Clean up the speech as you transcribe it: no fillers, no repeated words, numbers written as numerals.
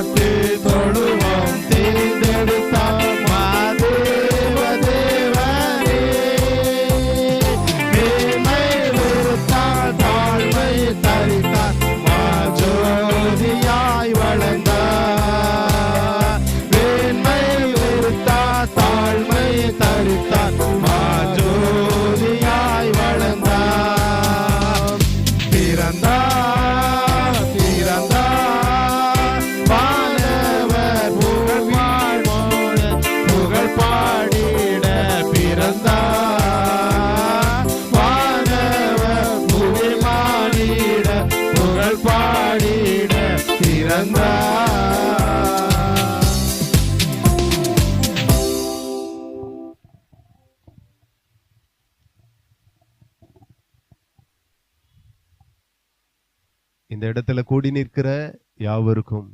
பார்த்து தொழுவோம் தேர்ந்தெடுத்தார் மாதேவ தேவனே. மேன்மை வெறுத்தார் தாழ்மை தரித்தார் மாஜோதியாய் வளர்ந்தார். மேன்மை வெறுத்தார் தாழ்மை தரித்தார் மாஜோதியாய் வளர்ந்தார். பிறந்தார் பிறந்தார் வானவர் புகழ்வாழ்வோடு புகழ் பாடிட பிறந்தார். வானவர் புகழ்மாடிட புகழ் பாடிட பிறந்தார். இந்த இடத்துல கூடி நிற்கிற யாவருக்கும்